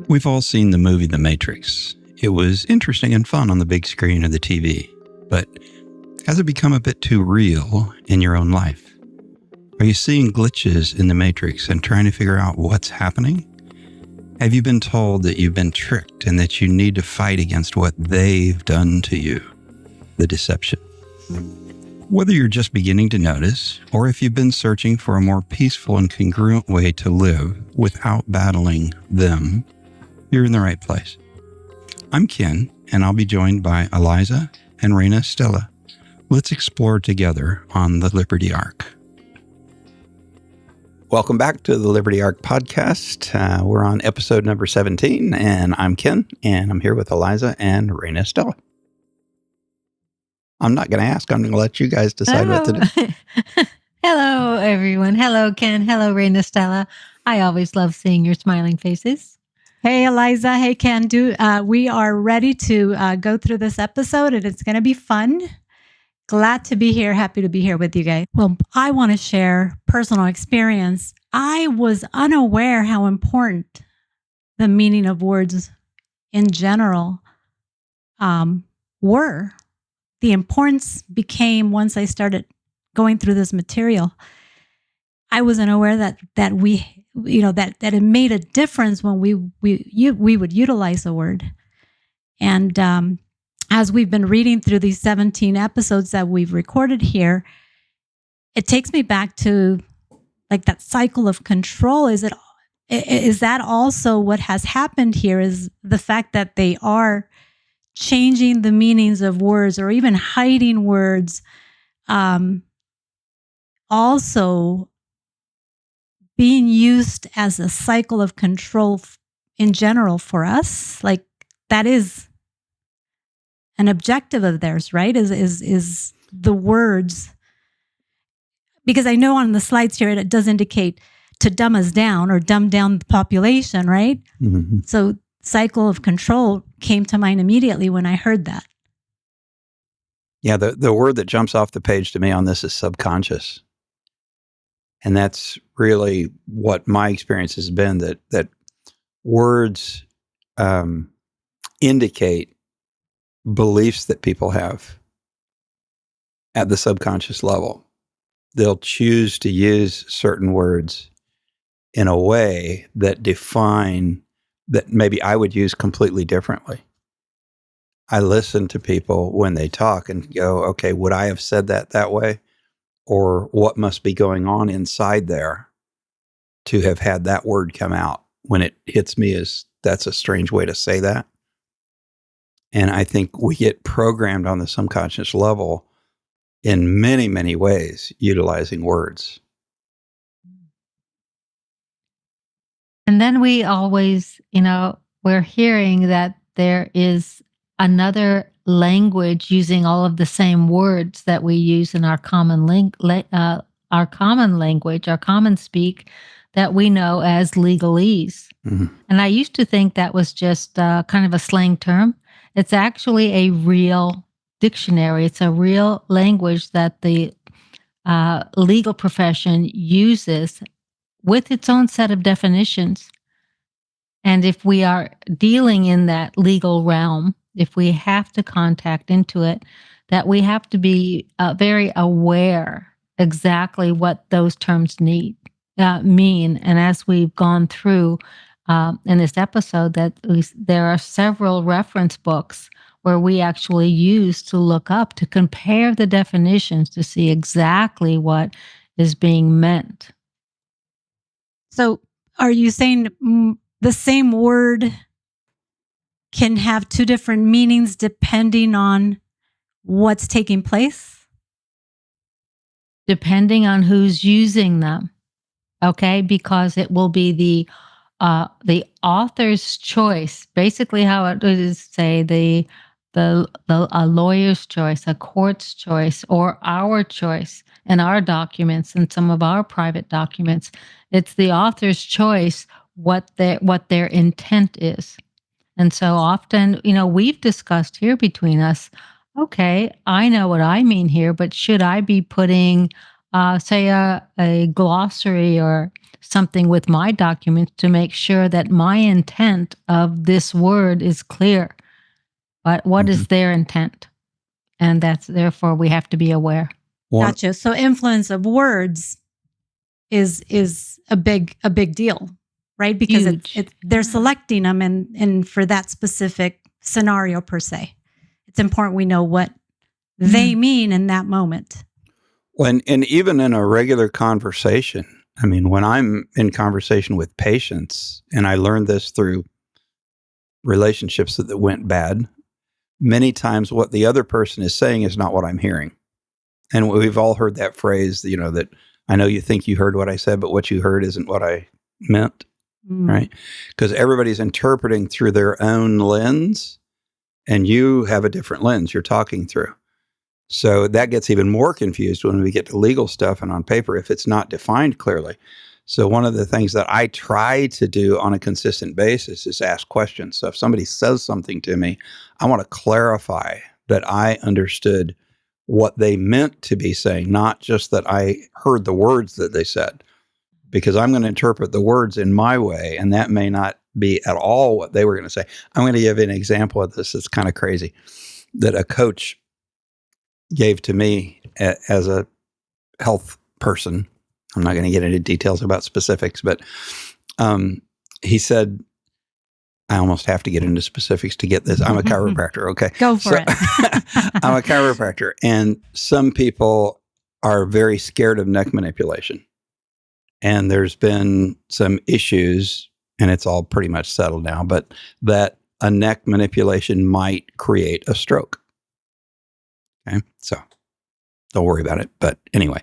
We've all seen the movie The Matrix. It was interesting and fun on the big screen of the TV, but has it become a bit too real in your own life? Are you seeing glitches in the Matrix and trying to figure out what's happening? Have you been told that you've been tricked and that you need to fight against what they've done to you? The deception. Whether you're just beginning to notice, or if you've been searching for a more peaceful and congruent way to live without battling them, you're in the right place. I'm Ken, and I'll be joined by Eliza and Reina Stella. Let's explore together on the Liberty Ark. Welcome back to the Liberty Ark Podcast. We're on episode number 17, and I'm Ken, and I'm here with Eliza and Reina Stella. I'm not going to ask. I'm going to let you guys decide what to do. Hello, everyone. Hello, Ken. Hello, Reina Stella. I always love seeing your smiling faces. Hey, Eliza. Hey, Ken. We are ready to go through this episode, and it's going to be fun. Glad to be here. Happy to be here with you guys. Well, I want to share personal experience. I was unaware how important the meaning of words in general were. The importance became once I started going through this material. I wasn't aware that it made a difference when we would utilize a word. And as we've been reading through these 17 episodes that we've recorded here, it takes me back to like that cycle of control. Is that also what has happened here? Is the fact that they are changing the meanings of words or even hiding words, also being used as a cycle of control in general for us? Like that is an objective of theirs, right? Is the words, because I know on the slides here it does indicate to dumb us down or dumb down the population, right? Mm-hmm. So cycle of control came to mind immediately when I heard that. Yeah, the word that jumps off the page to me on this is subconscious. And that's really what my experience has been, that words indicate beliefs that people have at the subconscious level. They'll choose to use certain words in a way that define that maybe I would use completely differently. I listen to people when they talk and go, okay, would I have said that way? Or what must be going on inside there to have had that word come out when it hits me as that's a strange way to say that. And I think we get programmed on the subconscious level in many, many ways, utilizing words. And then we always, we're hearing that there is another language using all of the same words that we use in our common language, our common speak that we know as legalese. Mm-hmm. And I used to think that was just kind of a slang term. It's actually a real dictionary. It's a real language that the legal profession uses with its own set of definitions. And if we are dealing in that legal realm, if we have to contact into it, that we have to be very aware exactly what those terms mean. And as we've gone through in this episode, that there are several reference books where we actually use to look up, to compare the definitions to see exactly what is being meant. So are you saying the same word can have two different meanings depending on what's taking place? Depending on who's using them, okay? Because it will be the author's choice. Basically, how it is, say a lawyer's choice, a court's choice, or our choice in our documents and some of our private documents. It's the author's choice what their intent is. And so often, we've discussed here between us, okay, I know what I mean here, but should I be putting say, a glossary or something with my documents to make sure that my intent of this word is clear. But what is their intent? And that's therefore we have to be aware. Gotcha. So influence of words is a big deal, right? Because they're selecting them and for that specific scenario per se. It's important we know what they mean in that moment. And even in a regular conversation, I mean, when I'm in conversation with patients, and I learned this through relationships that went bad, many times what the other person is saying is not what I'm hearing. And we've all heard that phrase, that I know you think you heard what I said, but what you heard isn't what I meant, right? Because everybody's interpreting through their own lens, and you have a different lens you're talking through. So that gets even more confused when we get to legal stuff and on paper if it's not defined clearly. So one of the things that I try to do on a consistent basis is ask questions. So if somebody says something to me, I want to clarify that I understood what they meant to be saying, not just that I heard the words that they said, because I'm going to interpret the words in my way, and that may not be at all what they were going to say. I'm going to give you an example of this. It's kind of crazy that a coach gave to me as a health person. I'm not going to get into details about specifics, but he said, I almost have to get into specifics to get this. I'm a chiropractor. Okay. Go for it. I'm a chiropractor. And some people are very scared of neck manipulation. And there's been some issues, and it's all pretty much settled now, but that a neck manipulation might create a stroke. Okay. So don't worry about it. But anyway,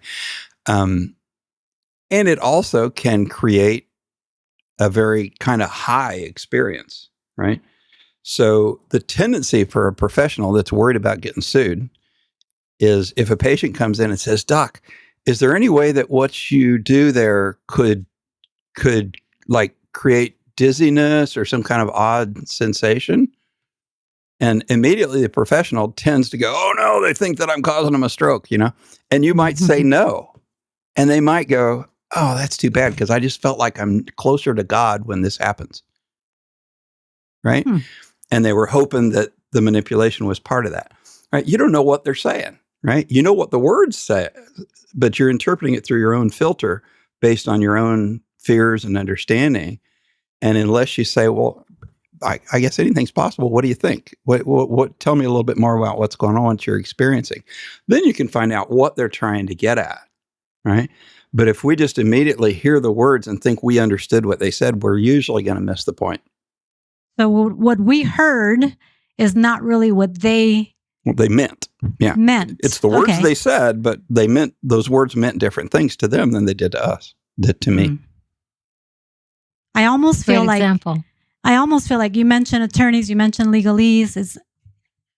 and it also can create a very kind of high experience, right? So the tendency for a professional that's worried about getting sued is if a patient comes in and says, Doc, is there any way that what you do there could like create dizziness or some kind of odd sensation? And immediately the professional tends to go, oh no, they think that I'm causing them a stroke, And you might say no. And they might go, oh, that's too bad because I just felt like I'm closer to God when this happens. Right? And they were hoping that the manipulation was part of that. Right? You don't know what they're saying, right? You know what the words say, but you're interpreting it through your own filter based on your own fears and understanding. And unless you say, well, I guess anything's possible. What do you think? What? Tell me a little bit more about what's going on, what you're experiencing. Then you can find out what they're trying to get at, right? But if we just immediately hear the words and think we understood what they said, we're usually going to miss the point. So what we heard is not really what they meant. Yeah, meant. It's the words they said, but those words meant different things to them than they did to us, to me. I almost feel like you mentioned attorneys, you mentioned legalese. Is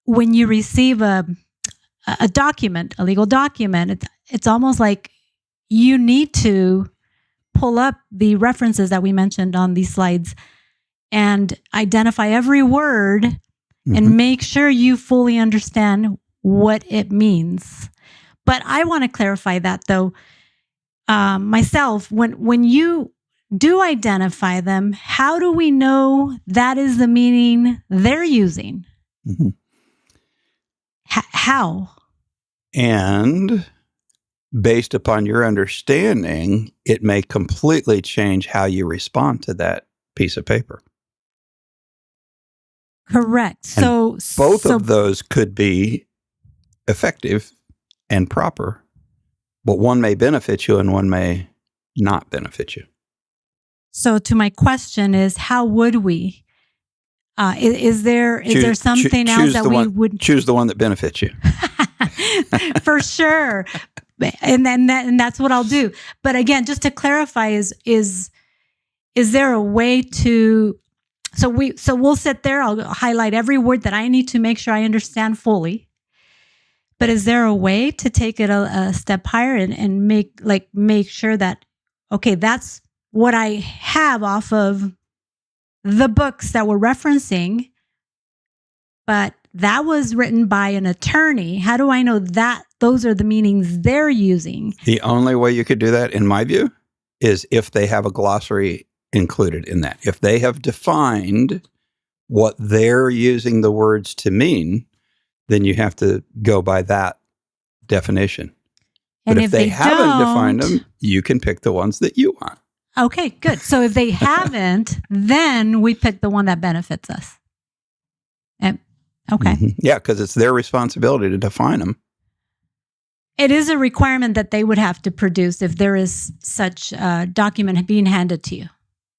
when you receive a document, a legal document, it's almost like you need to pull up the references that we mentioned on these slides and identify every word and make sure you fully understand what it means. But I want to clarify that though, myself, when you do identify them, how do we know that is the meaning they're using? How? And based upon your understanding, it may completely change how you respond to that piece of paper. Correct. And both of those could be effective and proper, but one may benefit you and one may not benefit you. So to my question is, how would we? Is there something else that we would choose the one that benefits you? For sure. And that's what I'll do. But again, just to clarify, is there a way to? So we'll sit there. I'll highlight every word that I need to make sure I understand fully. But is there a way to take it a step higher and make sure that that's what I have off of the books that we're referencing, but that was written by an attorney. How do I know that those are the meanings they're using? The only way you could do that, in my view, is if they have a glossary included in that. If they have defined what they're using the words to mean, then you have to go by that definition. And But if they haven't defined them, you can pick the ones that you want. Okay, good. So if they haven't, then we pick the one that benefits us. Okay. Mm-hmm. Yeah, because it's their responsibility to define them. It is a requirement that they would have to produce if there is such a document being handed to you.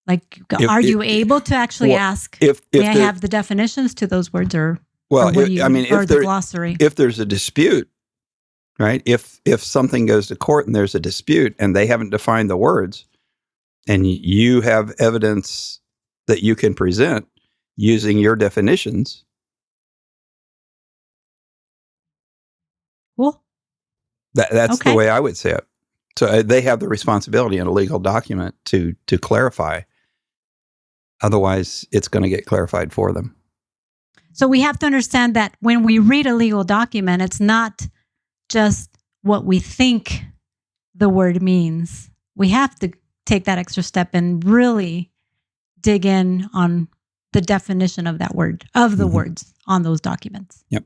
Like, are you able to actually ask, may I have the definitions to those words or the glossary? If there's a dispute, right? If something goes to court and there's a dispute and they haven't defined the words and you have evidence that you can present using your definitions. Cool. That's the way I would say it. So they have the responsibility in a legal document to clarify. Otherwise, it's going to get clarified for them. So we have to understand that when we read a legal document, it's not just what we think the word means. We have to take that extra step and really dig in on the definition of that word, of the words on those documents. Yep.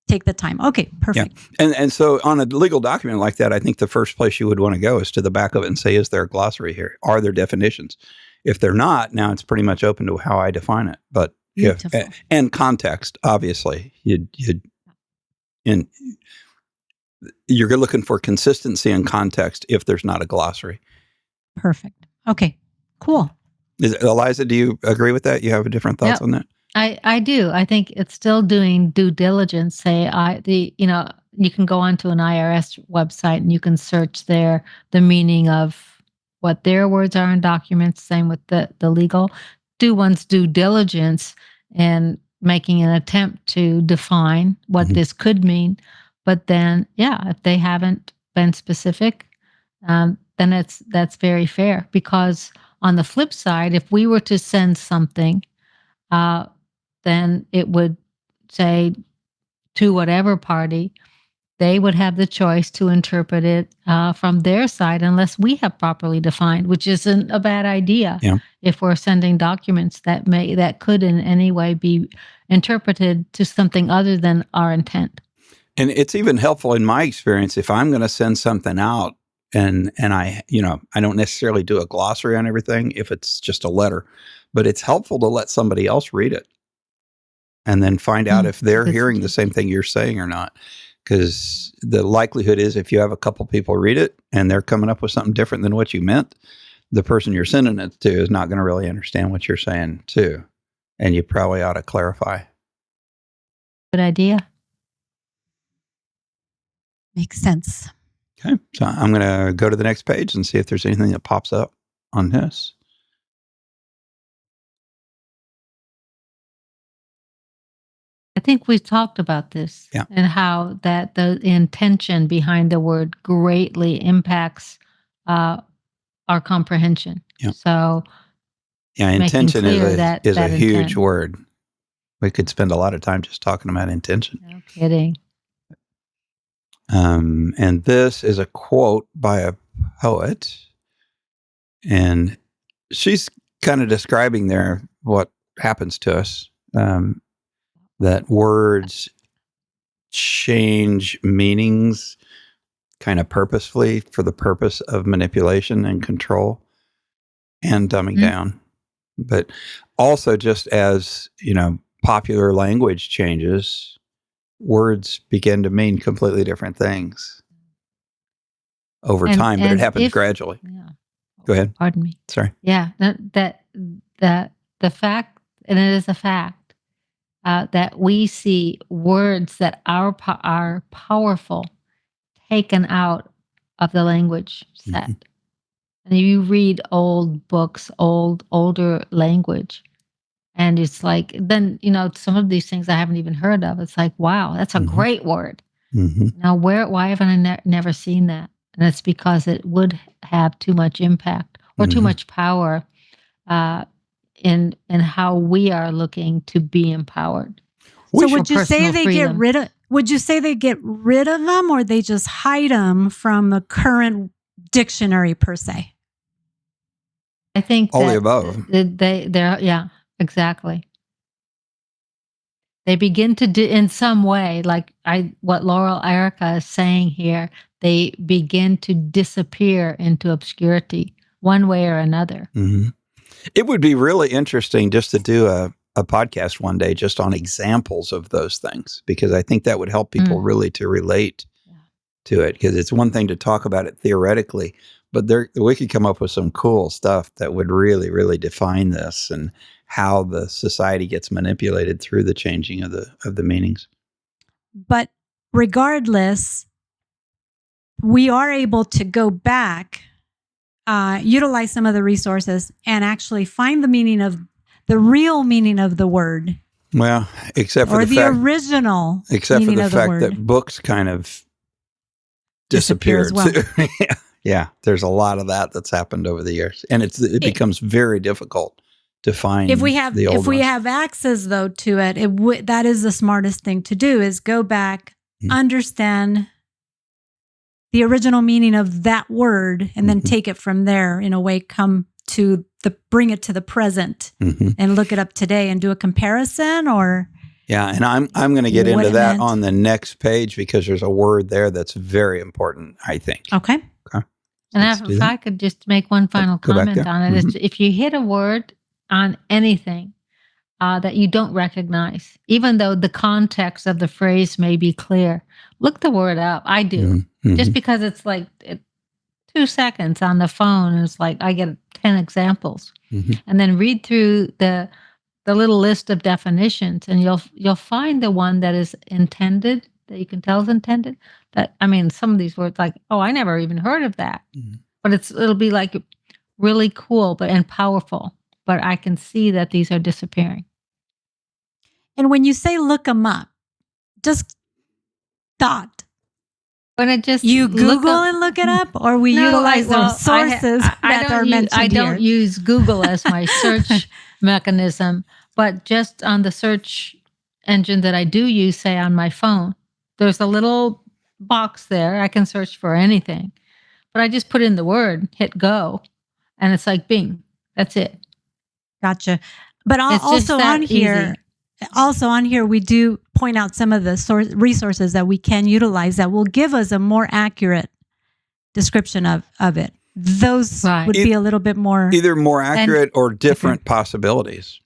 Take the time. Okay, perfect. Yeah. And so on a legal document like that, I think the first place you would want to go is to the back of it and say, is there a glossary here? Are there definitions? If they're not, now it's pretty much open to how I define it. But and context, obviously, you're looking for consistency and context if there's not a glossary. Perfect. Okay, cool. Eliza, do you agree with that? You have different thoughts on that? I do. I think it's still doing due diligence. You can go onto an IRS website and you can search there the meaning of what their words are in documents. Same with the legal. Do one's due diligence and making an attempt to define what this could mean. But then, if they haven't been specific, then that's very fair. Because on the flip side, if we were to send something, then it would say to whatever party, they would have the choice to interpret it from their side unless we have properly defined, which isn't a bad idea. Yeah. If we're sending documents that could in any way be interpreted to something other than our intent. And it's even helpful in my experience if I'm going to send something out and I don't necessarily do a glossary on everything if it's just a letter, but it's helpful to let somebody else read it and then find out if they're hearing the same thing you're saying or not. Because the likelihood is if you have a couple people read it and they're coming up with something different than what you meant, the person you're sending it to is not going to really understand what you're saying too. And you probably ought to clarify. Good idea. Makes sense. Okay. So I'm going to go to the next page and see if there's anything that pops up on this. I think we talked about this and how that the intention behind the word greatly impacts our comprehension. Yeah. So, intention is a huge intent. word. We could spend a lot of time just talking about intention. No kidding. And this is a quote by a poet, and she's kind of describing there what happens to us. That words change meanings kind of purposefully for the purpose of manipulation and control and dumbing down. But also just as, popular language changes, words begin to mean completely different things over time, but it happens gradually. Yeah. Go ahead. Pardon me. Sorry. Yeah. That the fact, and it is a fact, that we see words that are powerful taken out of the language set. And you read old books, older language, and it's like, then, some of these things I haven't even heard of. It's like, wow, that's a great word. Now, why haven't I never seen that? And it's because it would have too much impact or too much power in how we are looking to be empowered. So would you say personal they freedom. get rid of? Would you say they get rid of them, or they just hide them from the current dictionary per se? I think All the that above. they're yeah, exactly. They begin to do in some way, like what Laurel Erica is saying here. They begin to disappear into obscurity, one way or another. Mm-hmm. It would be really interesting just to do a podcast one day just on examples of those things, because I think that would help people really to relate to it, because it's one thing to talk about it theoretically, but we could come up with some cool stuff that would really, really define this and how the society gets manipulated through the changing of the meanings. But regardless, we are able to go back, utilize some of the resources, and actually find the real meaning of the word. Well, except for the original except for meaning the of the fact word. that books kind of disappeared. Disappear as well. Yeah, there's a lot of that's happened over the years, and it becomes very difficult to find. If we have the old ones. have access though to it, that is the smartest thing to do, is go back, understand the original meaning of that word, and then take it from there. In a way, bring it to the present and look it up today and do a comparison. Or and I'm going to get into that on the next page, because there's a word there that's very important, I think. Okay. And if I could just make one final comment on it, is if you hit a word on anything that you don't recognize, even though the context of the phrase may be clear, look the word up. I do. Just because it's like 2 seconds on the phone, it's like I get 10 examples. And then read through the little list of definitions, and you'll find the one that is intended, that you can tell is intended. Some of these words, like, oh, I never even heard of that. But it'll be like really cool and powerful. But I can see that these are disappearing. And when you say look them up, just thought. When it just you Google and look it up, or we utilize those sources that are mentioned I don't use Google as my search mechanism, but just on the search engine that I do use, say on my phone, there's a little box there. I can search for anything, but I just put in the word, hit go, and it's like bing. That's it. Gotcha. But also on here, we do point out some of the resources that we can utilize that will give us a more accurate description of it. Those would be a little bit more... Either more accurate or different possibilities.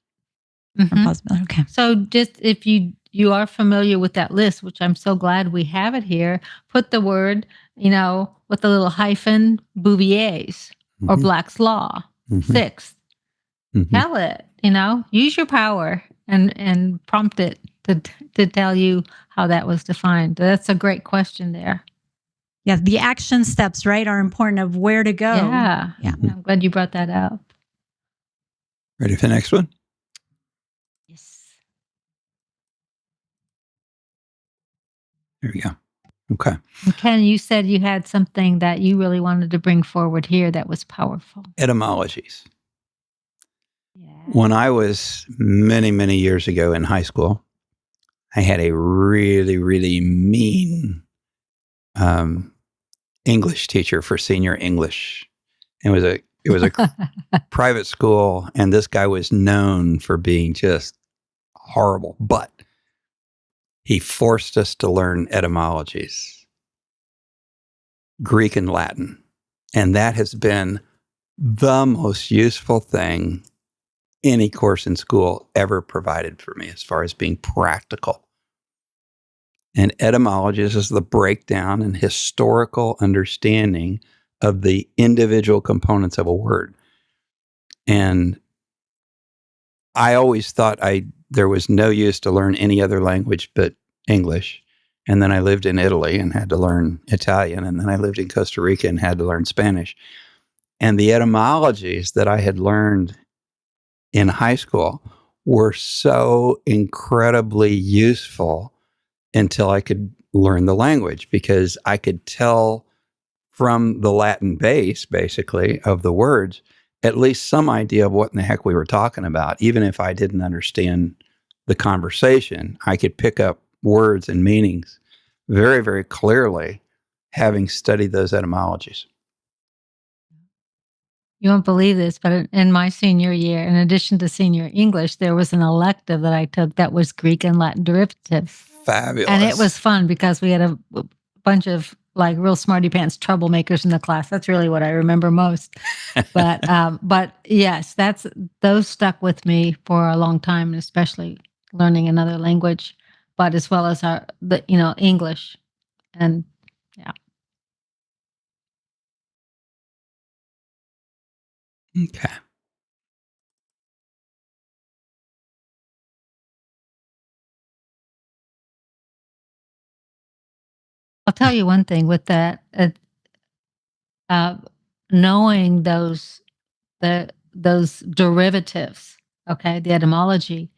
Okay. So just if you are familiar with that list, which I'm so glad we have it here, put the word, with the little hyphen, Bouvier's or Black's Law, sixth. Tell it, use your power and prompt it to tell you how that was defined. That's a great question there. Yeah, the action steps, right, are important of where to go. Yeah. I'm glad you brought that up. Ready for the next one? Yes. There we go. Okay. And Ken, you said you had something that you really wanted to bring forward here that was powerful. Etymologies. Yeah. When I was many, many years ago in high school, I had a really, really mean English teacher for senior English. It was a private school, and this guy was known for being just horrible. But he forced us to learn etymologies, Greek and Latin, and that has been the most useful thing any course in school ever provided for me as far as being practical. And etymologies is the breakdown and historical understanding of the individual components of a word. And I always thought there was no use to learn any other language but English. And then I lived in Italy and had to learn Italian. And then I lived in Costa Rica and had to learn Spanish. And the etymologies that I had learned in high school were so incredibly useful until I could learn the language, because I could tell from the Latin base, basically, of the words, at least some idea of what in the heck we were talking about, even if I didn't understand the conversation, I could pick up words and meanings very, very clearly, having studied those etymologies. You won't believe this, but in my senior year, in addition to senior English, there was an elective that I took that was Greek and Latin derivative. Fabulous. And it was fun because we had a bunch of like real smarty pants troublemakers in the class. That's really what I remember most. But yes, those stuck with me for a long time, especially learning another language, but as well as English. And yeah. Okay. I'll tell you one thing with that, knowing those derivatives, okay, the etymology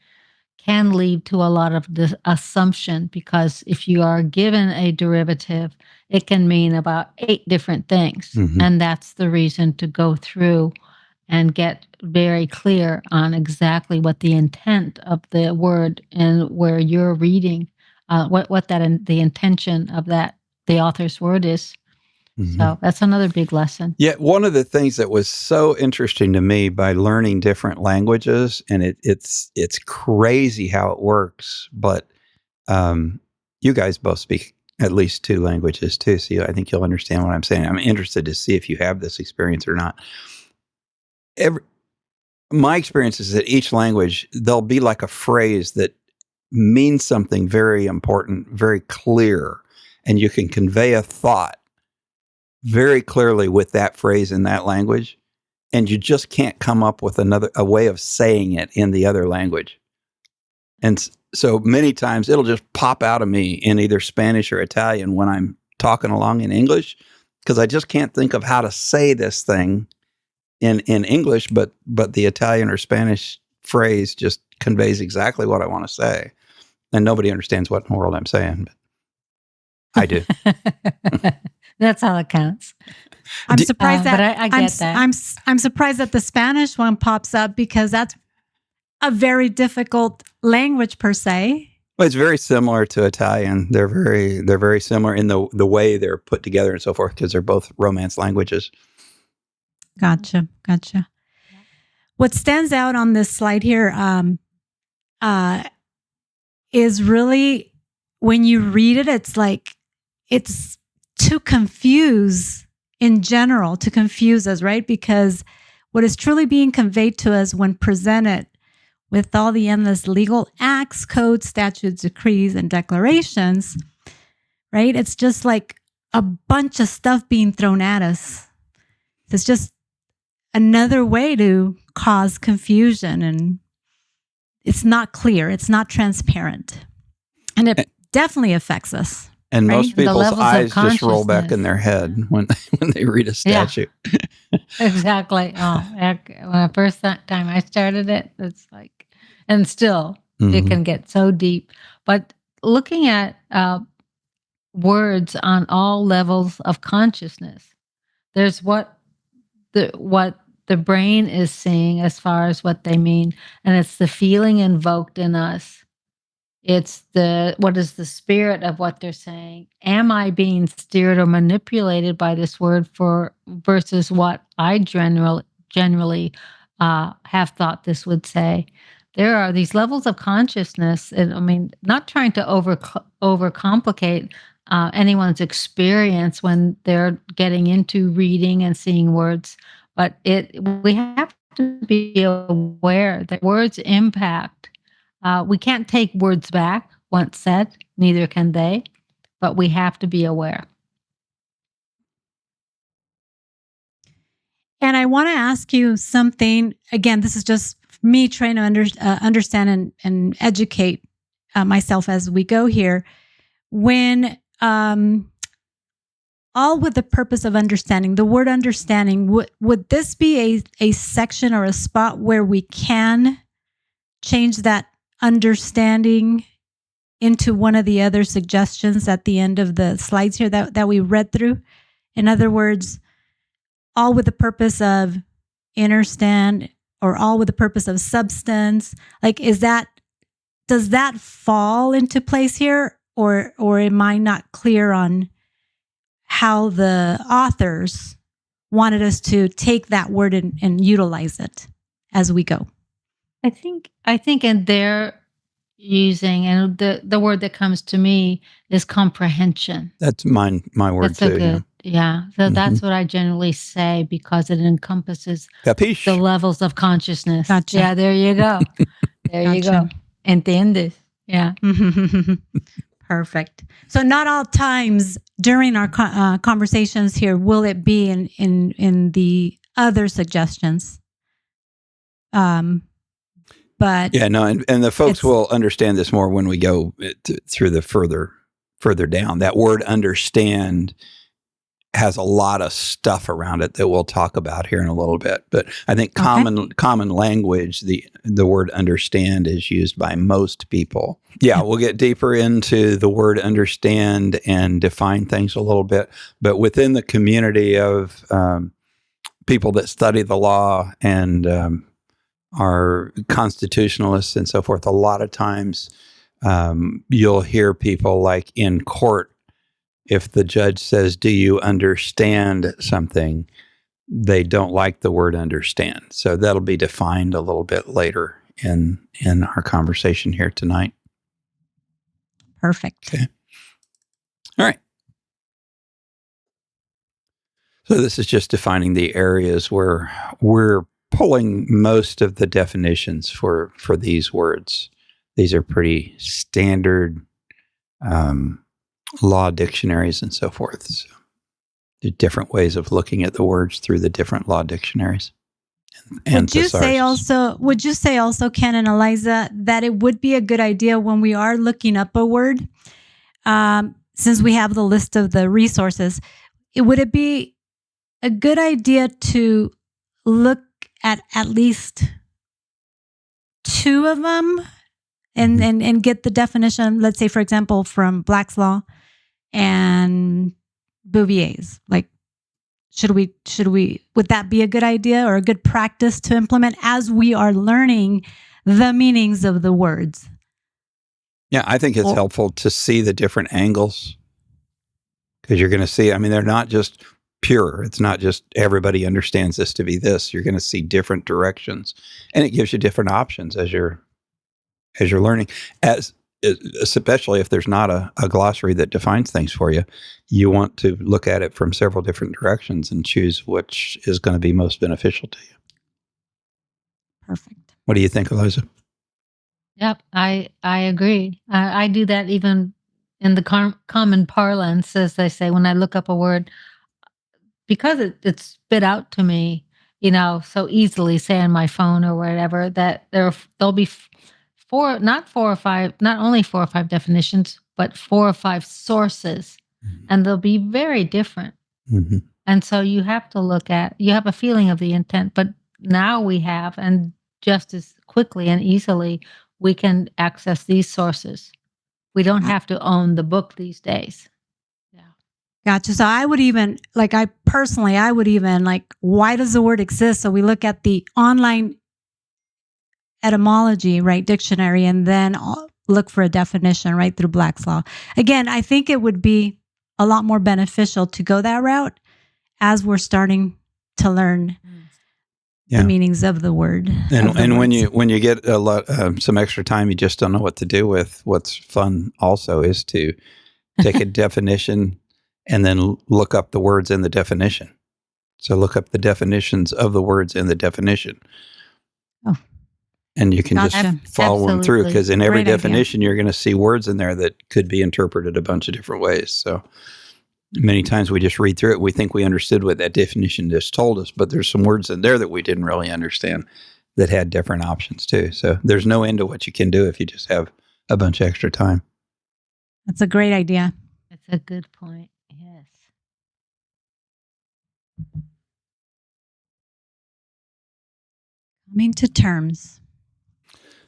can lead to a lot of assumption, because if you are given a derivative, it can mean about 8 different things. Mhm. And that's the reason to go through and get very clear on exactly what the intent of the word and where you're reading, the intention of the author's word is. Mhm. So that's another big lesson. Yeah, one of the things that was so interesting to me by learning different languages, and it's crazy how it works, but you guys both speak at least 2 languages too, so I think you'll understand what I'm saying. I'm interested to see if you have this experience or not. My experience is that each language, there'll be like a phrase that means something very important, very clear, and you can convey a thought very clearly with that phrase in that language, and you just can't come up with a way of saying it in the other language. And so many times it'll just pop out of me in either Spanish or Italian when I'm talking along in English, because I just can't think of how to say this thing in English, but the Italian or Spanish phrase just conveys exactly what I want to say. And nobody understands what in the world I'm saying, but I do. That's all that counts. I'm surprised but I get that. I'm surprised that the Spanish one pops up, because that's a very difficult language per se. Well, it's very similar to Italian. They're very similar in the way they're put together and so forth, because they're both Romance languages. Gotcha. What stands out on this slide here is really, when you read it, it's to confuse us, right? Because what is truly being conveyed to us when presented with all the endless legal acts, codes, statutes, decrees, and declarations, right? It's just like a bunch of stuff being thrown at us. It's just another way to cause confusion, and it's not clear. It's not transparent. And it definitely affects us. And right? most people's eyes just roll back in their head when they read a statute. Yeah. Exactly. When the first time I started it, it's like, and still it can get so deep. But looking at words on all levels of consciousness, there's what the brain is seeing as far as what they mean, and it's the feeling invoked in us. It's what is the spirit of what they're saying? Am I being steered or manipulated by this word versus what I generally have thought this would say? There are these levels of consciousness, and I mean, not trying to overcomplicate anyone's experience when they're getting into reading and seeing words, but we have to be aware that words impact. We can't take words back once said, neither can they, but we have to be aware. And I want to ask you something. Again, this is just me trying to understand and educate myself as we go here. When all with the purpose of understanding, the word understanding, would this be a section or a spot where we can change that understanding into one of the other suggestions at the end of the slides here that we read through? In other words, all with the purpose of understand, or all with the purpose of substance. Like, is that does that fall into place here, or am I not clear on how the authors wanted us to take that word and utilize it as we go? I think in their using, and the word that comes to me is comprehension. That's my word That's too. a good, yeah. So that's what I generally say because it encompasses Capiche? the levels of consciousness. Gotcha. Yeah, there you go. There you go. Gotcha. Entiendes? Yeah. Perfect. So not all times during our conversations here will it be in the other suggestions. But Yeah, no, and the folks will understand this more when we go through the further down. That word understand has a lot of stuff around it that we'll talk about here in a little bit. But I think common language, the word understand is used by most people. Yeah, we'll get deeper into the word understand and define things a little bit. But within the community of people that study the law and are constitutionalists and so forth, a lot of times you'll hear people like in court, if the judge says, "Do you understand something?" they don't like the word understand. So that'll be defined a little bit later in our conversation here tonight. Perfect. Okay. All right. So this is just defining the areas where we're pulling most of the definitions for these words. These are pretty standard law dictionaries and so forth. So the different ways of looking at the words through the different law dictionaries. And would you say also, Ken and Eliza, that it would be a good idea when we are looking up a word, since we have the list of the resources, would it be a good idea to look at least two of them and get the definition, let's say, for example, from Black's Law and Bouvier's? Like, should we, would that be a good idea or a good practice to implement as we are learning the meanings of the words? Yeah, I think it's helpful to see the different angles, because you're going to see, I mean, they're not just pure. It's not just everybody understands this to be this. You're going to see different directions, and it gives you different options as you're learning. Especially if there's not a glossary that defines things for you, you want to look at it from several different directions and choose which is going to be most beneficial to you. Perfect. What do you think, Eliza? Yep, I agree. I do that even in the common parlance, as they say, when I look up a word, because it's spit out to me, so easily, say on my phone or whatever, that there'll be not only 4 or 5 definitions, but 4 or 5 sources, and they'll be very different. Mm-hmm. And so you have a feeling of the intent, but now we have, and just as quickly and easily, we can access these sources. We don't have to own the book these days. Yeah. Gotcha. So I would even, why does the word exist? So we look at the online etymology, right, dictionary, and then look for a definition right through Black's Law. Again, I think it would be a lot more beneficial to go that route as we're starting to learn the meanings of the word. And when you get some extra time, you just don't know what to do with. What's fun also is to take a definition and then look up the words in the definition. So look up the definitions of the words in the definition. Oh. And you can just follow them through, because in every definition, you're going to see words in there that could be interpreted a bunch of different ways. So many times we just read through it. We think we understood what that definition just told us, but there's some words in there that we didn't really understand that had different options too. So there's no end to what you can do if you just have a bunch of extra time. That's a great idea. That's a good point. Yes. Coming to terms.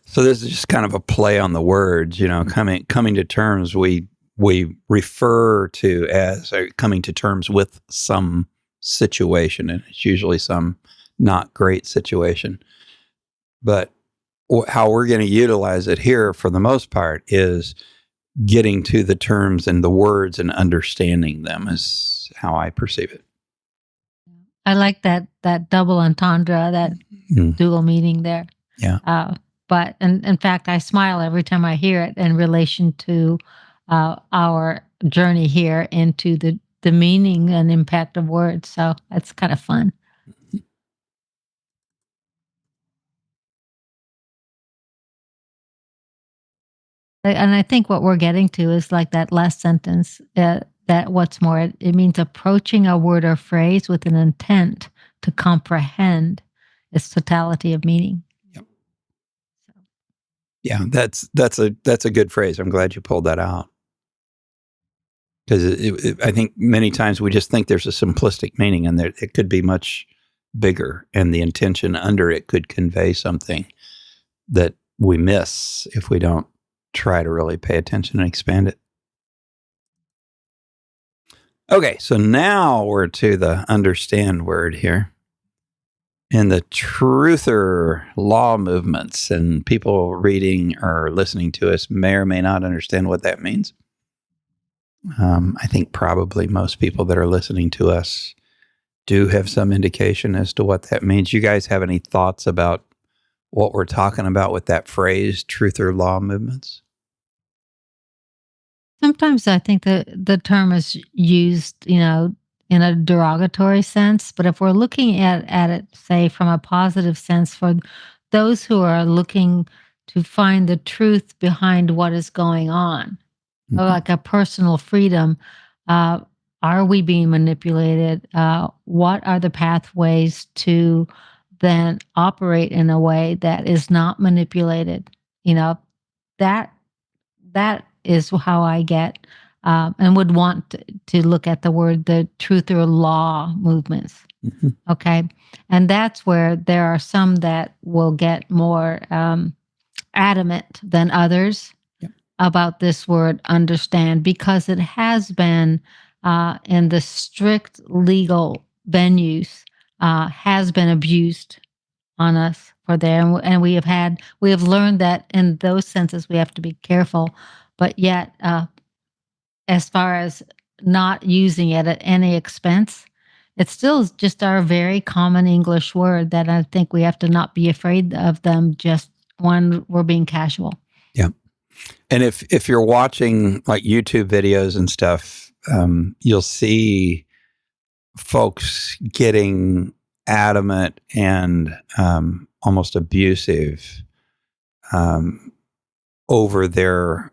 So this is just kind of a play on the words, coming to terms. We refer to as coming to terms with some situation, and it's usually some not great situation. But how we're going to utilize it here for the most part is getting to the terms and the words and understanding them is how I perceive it. I like that double entendre, that dual meaning there. Yeah. But in fact, I smile every time I hear it in relation to our journey here into the meaning and impact of words. So that's kind of fun. And I think what we're getting to is like that last sentence, that what's more, it means approaching a word or phrase with an intent to comprehend its totality of meaning. Yep. Yeah, that's a good phrase. I'm glad you pulled that out. Because I think many times we just think there's a simplistic meaning, and it could be much bigger, and the intention under it could convey something that we miss if we don't try to really pay attention and expand it. Okay, so now we're to the understand word here. And the truther law movements, and people reading or listening to us may or may not understand what that means. I think probably most people that are listening to us do have some indication as to what that means. You guys have any thoughts about what we're talking about with that phrase, truther law movements? Sometimes I think the term is used, in a derogatory sense. But if we're looking at it, say, from a positive sense, for those who are looking to find the truth behind what is going on, like a personal freedom, are we being manipulated? What are the pathways to then operate in a way that is not manipulated? That is how I get and would want to look at the truth or law movements. Mm-hmm. Okay. And that's where there are some that will get more adamant than others about this word understand, because it has been in the strict legal venues has been abused on us for there. And we have learned that in those senses we have to be careful. But yet, as far as not using it at any expense, it's still just our very common English word that I think we have to not be afraid of them just when we're being casual. Yeah. And if you're watching like YouTube videos and stuff, you'll see folks getting adamant and almost abusive over their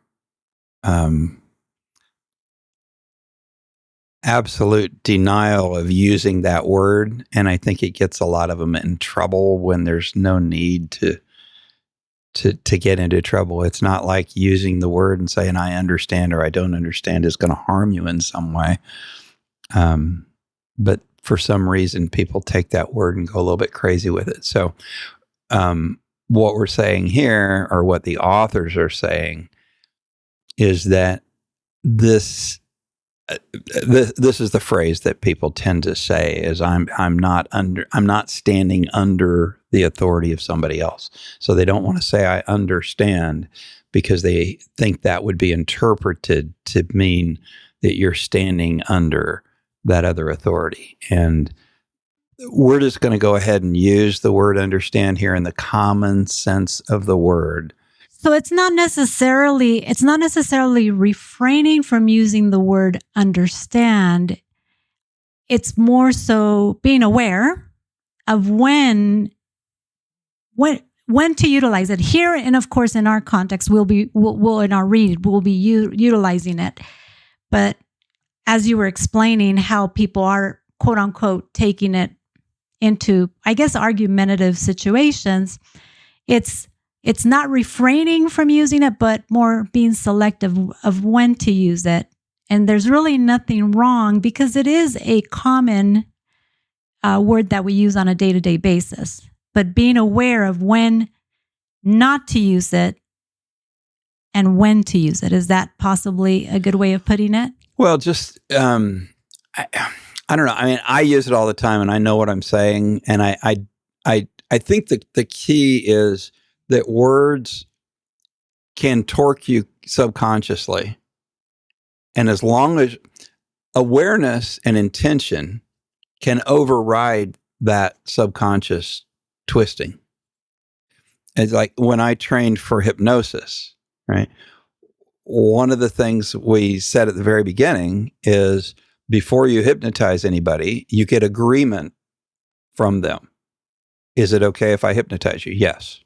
absolute denial of using that word. And I think it gets a lot of them in trouble when there's no need to get into trouble. It's not like using the word and saying, I understand or I don't understand is going to harm you in some way. But for some reason, people take that word and go a little bit crazy with it. So what we're saying here, or what the authors are saying, is that this is the phrase that people tend to say is I'm not standing under the authority of somebody else. So they don't want to say I understand, because they think that would be interpreted to mean that you're standing under that other authority. And we're just going to go ahead and use the word understand here in the common sense of the word. So it's not necessarily refraining from using the word understand. It's more so being aware of when to utilize it here, and of course in our context we'll in our read we'll be utilizing it. But as you were explaining how people are quote unquote taking it into, I guess, argumentative situations, it's not refraining from using it, but more being selective of when to use it. And there's really nothing wrong, because it is a common word that we use on a day-to-day basis. But being aware of when not to use it and when to use it. Is that possibly a good way of putting it? Well, just, I don't know. I mean, I use it all the time and I know what I'm saying. And I think that the key is that words can torque you subconsciously. And as long as awareness and intention can override that subconscious twisting. It's like when I trained for hypnosis, right? One of the things we said at the very beginning is before you hypnotize anybody, you get agreement from them. Is it okay if I hypnotize you? Yes.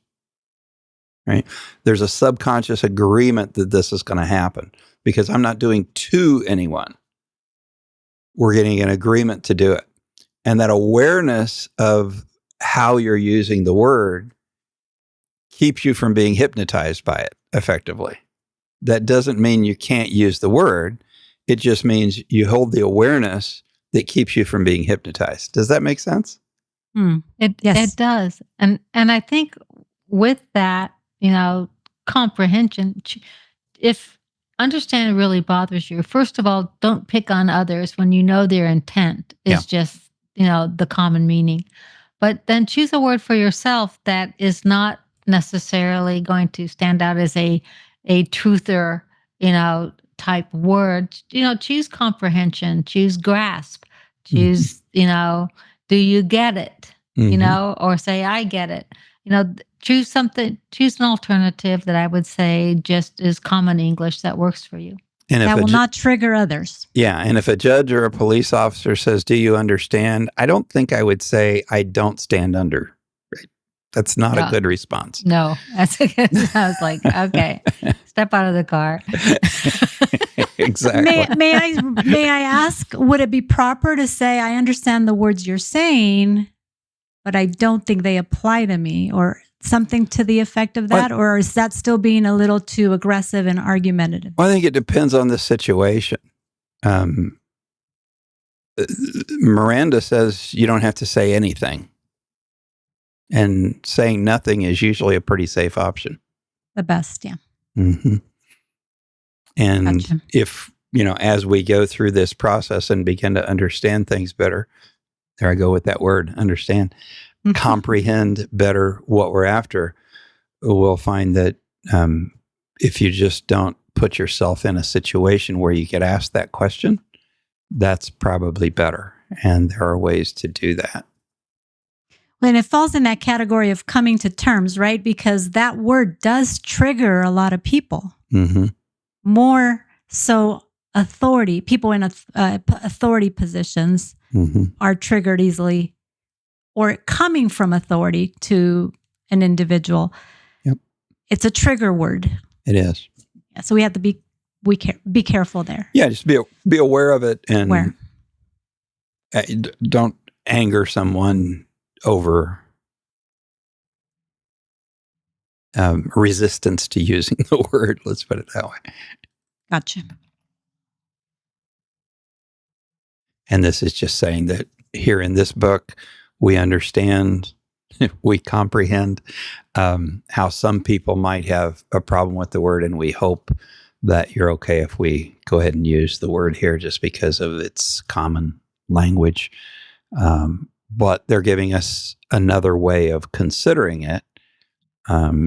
Right? There's a subconscious agreement that this is going to happen because I'm not doing to anyone. We're getting an agreement to do it. And that awareness of how you're using the word keeps you from being hypnotized by it effectively. That doesn't mean you can't use the word. It just means you hold the awareness that keeps you from being hypnotized. Does that make sense? It does. And I think with that, comprehension, if understanding really bothers you, first of all, don't pick on others when you know their intent is just, the common meaning. But then choose a word for yourself that is not necessarily going to stand out as a truther, type word. Choose comprehension, choose grasp, choose, do you get it? Or say, I get it. Choose something, choose an alternative that I would say just is common English that works for you. And that will not trigger others. Yeah. And if a judge or a police officer says, do you understand? I don't think I would say, I don't stand under. Right? That's not a good response. No, that's a good. I was like, okay, step out of the car. Exactly. May I ask, would it be proper to say, I understand the words you're saying, but I don't think they apply to me, or something to the effect of that? Or is that still being a little too aggressive and argumentative? Well, I think it depends on the situation. Miranda says you don't have to say anything. And saying nothing is usually a pretty safe option. The best, yeah. Mm-hmm. And Gotcha. if, as we go through this process and begin to understand things better, there I go with that word, understand, comprehend better what we're after, we'll find that if you just don't put yourself in a situation where you get asked that question, that's probably better. And there are ways to do that. And it falls in that category of coming to terms, right? Because that word does trigger a lot of people. Mm-hmm. More so authority, people in authority positions are triggered easily, or coming from authority to an individual. Yep. It's a trigger word. It is. Yeah, so we have to be careful there. Yeah, just be aware of it, and don't anger someone over resistance to using the word. Let's put it that way. Gotcha. And this is just saying that here in this book, we understand, we comprehend how some people might have a problem with the word, and we hope that you're okay if we go ahead and use the word here just because of its common language. But they're giving us another way of considering it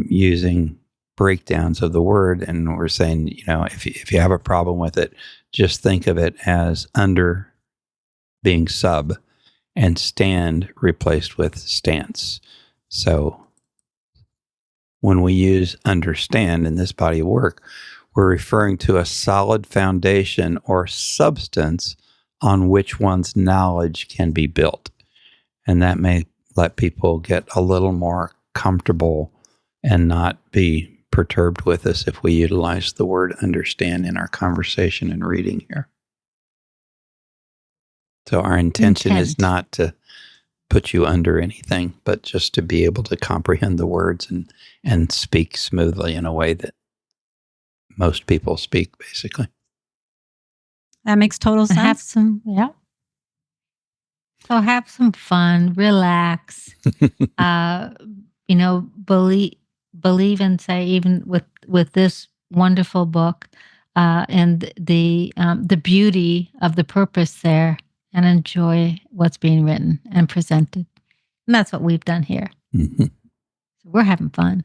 using breakdowns of the word. And we're saying, if you have a problem with it, just think of it as under being sub and stand replaced with stance. So when we use understand in this body of work, we're referring to a solid foundation or substance on which one's knowledge can be built. And that may let people get a little more comfortable and not be perturbed with us if we utilize the word understand in our conversation and reading here. So our intention is not to put you under anything, but just to be able to comprehend the words and speak smoothly in a way that most people speak, basically. That makes total sense. So have some fun, relax, believe and say, even with this wonderful book and the beauty of the purpose there, and enjoy what's being written and presented. And that's what we've done here. Mm-hmm. So we're having fun.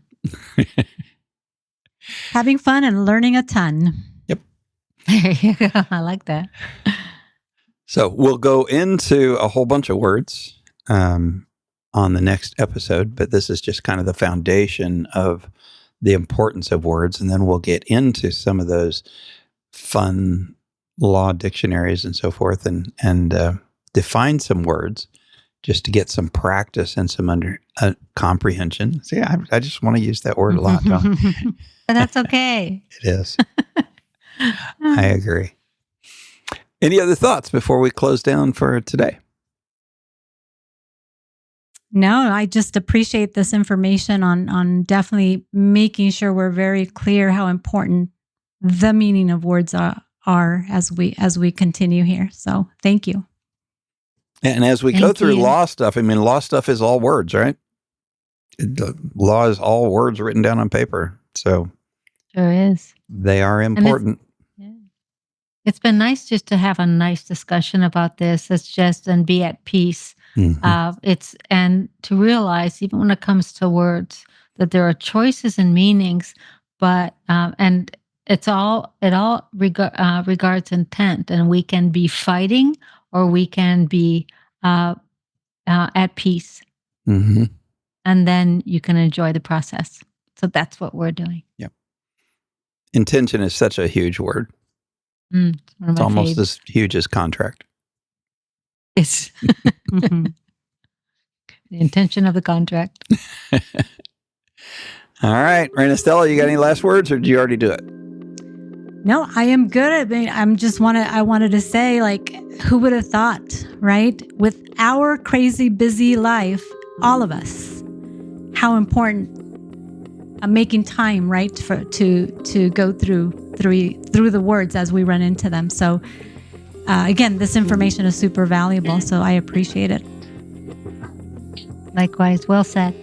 Having fun and learning a ton. Yep. There you go. I like that. So we'll go into a whole bunch of words on the next episode, but this is just kind of the foundation of the importance of words. And then we'll get into some of those fun law dictionaries and so forth and define some words just to get some practice and some comprehension. See, I just want to use that word a lot, John. But that's okay. It is. I agree. Any other thoughts before we close down for today? No, I just appreciate this information on definitely making sure we're very clear how important the meaning of words are as we continue here. So thank you. And as we go through law stuff, I mean, law stuff is all words, right? Law is all words written down on paper. So sure is. They are important. It's been nice just to have a nice discussion about this. And be at peace. Mm-hmm. And to realize, even when it comes to words, that there are choices and meanings, but and it all regards intent, and we can be fighting or we can be at peace, mm-hmm. and then you can enjoy the process. So that's what we're doing. Yep. Intention is such a huge word. It's almost as huge as contract. It's the intention of the contract. All right, Raina Stella, you got any last words, or did you already do it? No, I am good. I mean, I wanted to say, like, who would have thought, right? With our crazy busy life, all of us, how important making time, right, to go through the words as we run into them. So again, this information is super valuable, so I appreciate it. Likewise, well said.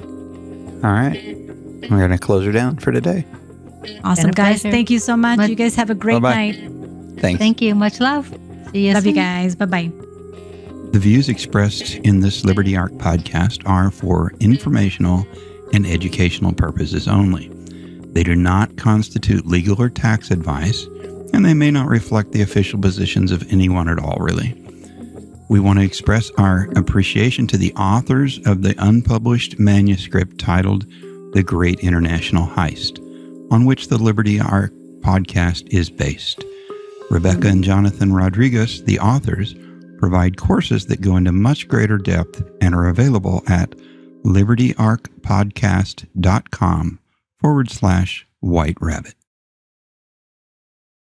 All right, we're going to close her down for today. Awesome, guys. Pleasure. Thank you so much. You guys have a great Bye-bye. night. Thanks. Thank you. Much love. See you Love soon. you guys. Bye-bye. The views expressed in this Liberty Ark podcast are for informational and educational purposes only. They do not constitute legal or tax advice, and they may not reflect the official positions of anyone at all, really. We want to express our appreciation to the authors of the unpublished manuscript titled The Great International Heist, on which the Liberty Ark podcast is based. Rebecca and Jonathan Rodrigues, the authors, provide courses that go into much greater depth and are available at libertyarkpodcast.com/White Rabbit.